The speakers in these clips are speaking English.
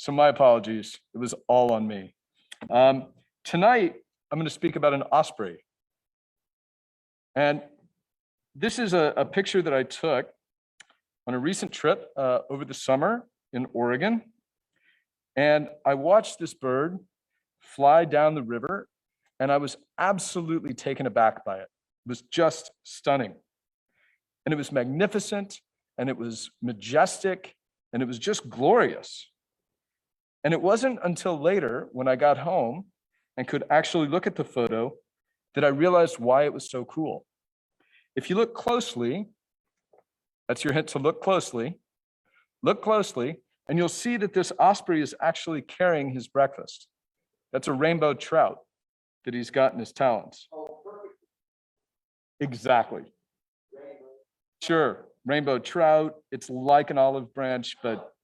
So my apologies. It was all on me. Tonight, I'm going to speak about an osprey. And this is a picture that I took on a recent trip over the summer in Oregon. And I watched this bird fly down the river, and I was absolutely taken aback by it. It was just stunning. And it was magnificent, and it was majestic, and it was just glorious. And it wasn't until later, when I got home and could actually look at the photo, that I realized why it was so cool. If you look closely, that's your hint to look closely, and you'll see that this osprey is actually carrying his breakfast. That's a rainbow trout that he's got in his talons. Exactly. Sure, rainbow trout. It's like an olive branch, but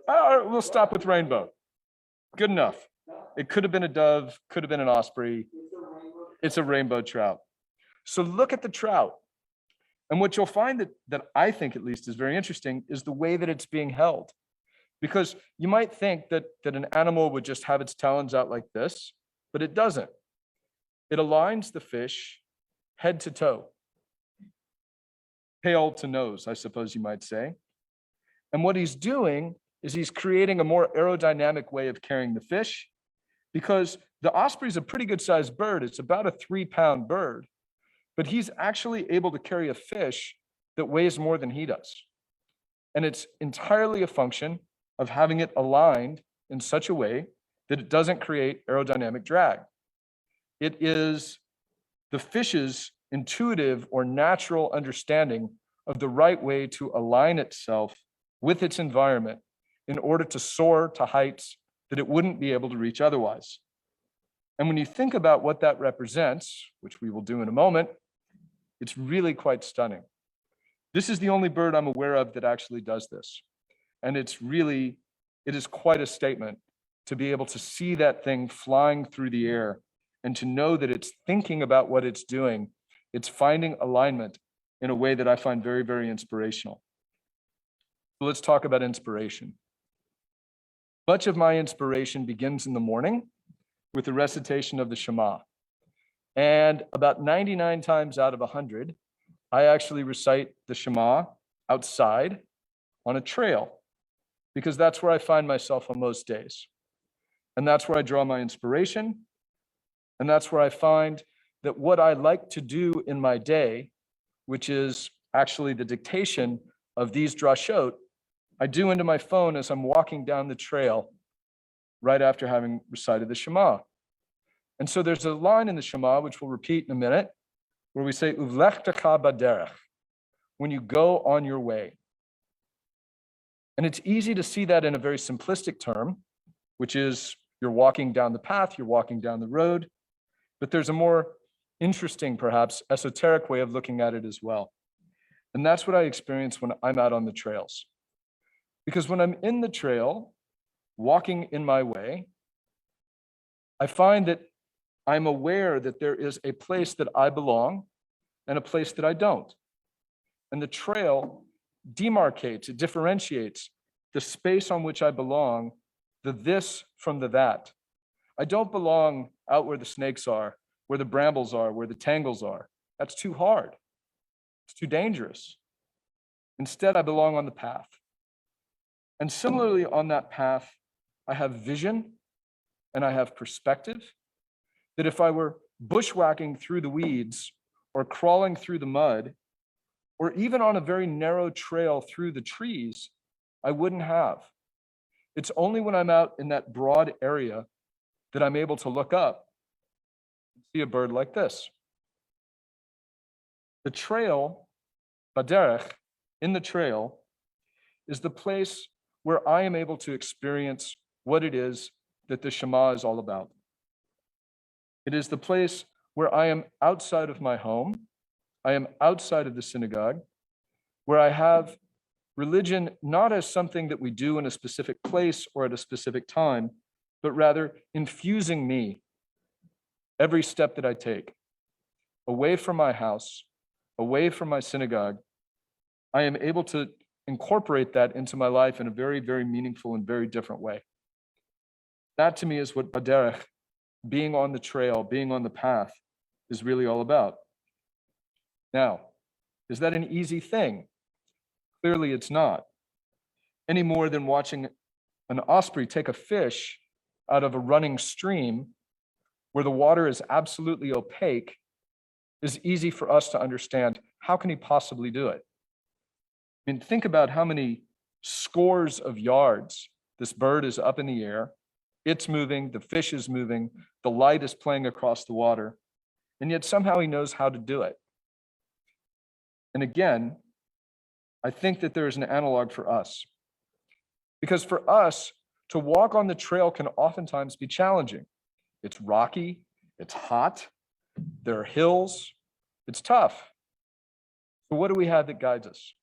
we'll stop with rainbow. Good enough. It could have been a dove, could have been an osprey. It's a rainbow trout. So look at the trout. And what you'll find that I think at least is very interesting is the way that it's being held. Because you might think that an animal would just have its talons out like this, but it doesn't. It aligns the fish head to toe, tail to nose, I suppose you might say. And what he's doing is he's creating a more aerodynamic way of carrying the fish, because the osprey is a pretty good sized bird. It's about a 3-pound bird, but he's actually able to carry a fish that weighs more than he does. And it's entirely a function of having it aligned in such a way that it doesn't create aerodynamic drag. It is the fish's intuitive or natural understanding of the right way to align itself with its environment in order to soar to heights that it wouldn't be able to reach otherwise. And when you think about what that represents, which we will do in a moment, it's really quite stunning. This is the only bird I'm aware of that actually does this. And it is quite a statement to be able to see that thing flying through the air and to know that it's thinking about what it's doing. It's finding alignment in a way that I find very, very inspirational. So let's talk about inspiration. Much of my inspiration begins in the morning with the recitation of the Shema. And about 99 times out of 100, I actually recite the Shema outside on a trail, because that's where I find myself on most days. And that's where I draw my inspiration. And that's where I find that what I like to do in my day, which is actually the dictation of these drashot, I do into my phone as I'm walking down the trail right after having recited the Shema. And so there's a line in the Shema, which we'll repeat in a minute, where we say, Uvlechtecha baderech, when you go on your way. And it's easy to see that in a very simplistic term, which is you're walking down the path, you're walking down the road, but there's a more interesting, perhaps esoteric way of looking at it as well. And that's what I experience when I'm out on the trails. Because when I'm in the trail, walking in my way, I find that I'm aware that there is a place that I belong and a place that I don't. And the trail demarcates, it differentiates the space on which I belong, the this from the that. I don't belong out where the snakes are, where the brambles are, where the tangles are. That's too hard. It's too dangerous. Instead, I belong on the path. And similarly, on that path, I have vision and I have perspective, that if I were bushwhacking through the weeds or crawling through the mud, or even on a very narrow trail through the trees, I wouldn't have. It's only when I'm out in that broad area that I'm able to look up and see a bird like this. The trail, baderech, in the trail, is the place where I am able to experience what it is that the Shema is all about. It is the place where I am outside of my home, I am outside of the synagogue, where I have religion not as something that we do in a specific place or at a specific time, but rather infusing me every step that I take, away from my house, away from my synagogue. I am able to incorporate that into my life in a very, very meaningful and very different way. That to me is what baderech, being on the trail, being on the path, is really all about. Now, is that an easy thing? Clearly it's not. Any more than watching an osprey take a fish out of a running stream where the water is absolutely opaque is easy for us to understand. How can he possibly do it? I mean, think about how many scores of yards this bird is up in the air. It's moving, the fish is moving, the light is playing across the water, and yet somehow he knows how to do it. And again, I think that there is an analog for us. Because for us, to walk on the trail can oftentimes be challenging. It's rocky, it's hot, there are hills, it's tough. So what do we have that guides us?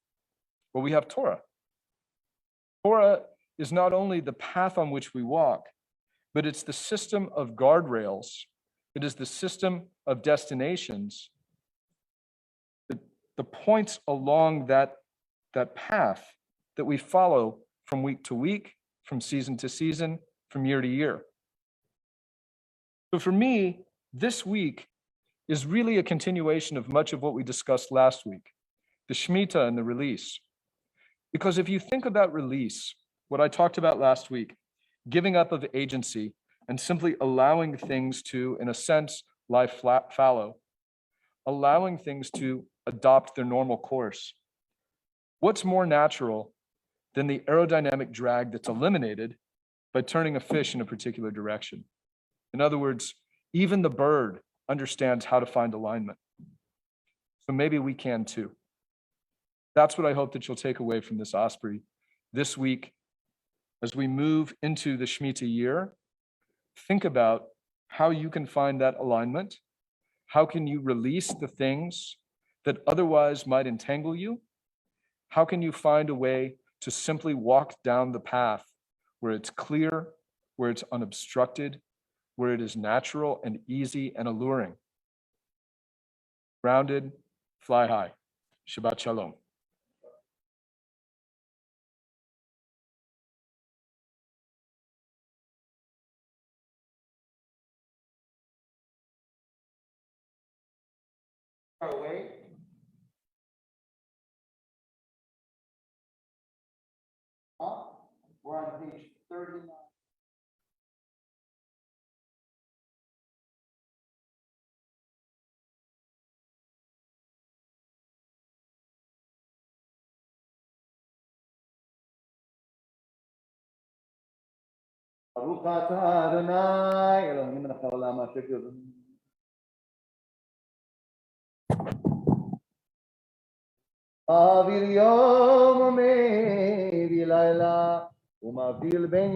Well, we have Torah. Torah is not only the path on which we walk, but it's the system of guardrails. It is the system of destinations, the points along that path that we follow from week to week, from season to season, from year to year. So for me, this week is really a continuation of much of what we discussed last week, the Shemitah and the release. Because if you think about release, what I talked about last week, giving up of agency and simply allowing things to, in a sense, lie fallow, allowing things to adopt their normal course. What's more natural than the aerodynamic drag that's eliminated by turning a fish in a particular direction? In other words, even the bird understands how to find alignment. So maybe we can too. That's what I hope that you'll take away from this Osprey this week. As we move into the Shemitah year, think about how you can find that alignment. How can you release the things that otherwise might entangle you? How can you find a way to simply walk down the path where it's clear, where it's unobstructed, where it is natural and easy and alluring? Grounded, fly high. Shabbat shalom. Away. We're on page 39. ברוך אתה אדוני אלוהינו מלך העולם אשר מעביר יום ומעביר לילה ומבדיל בין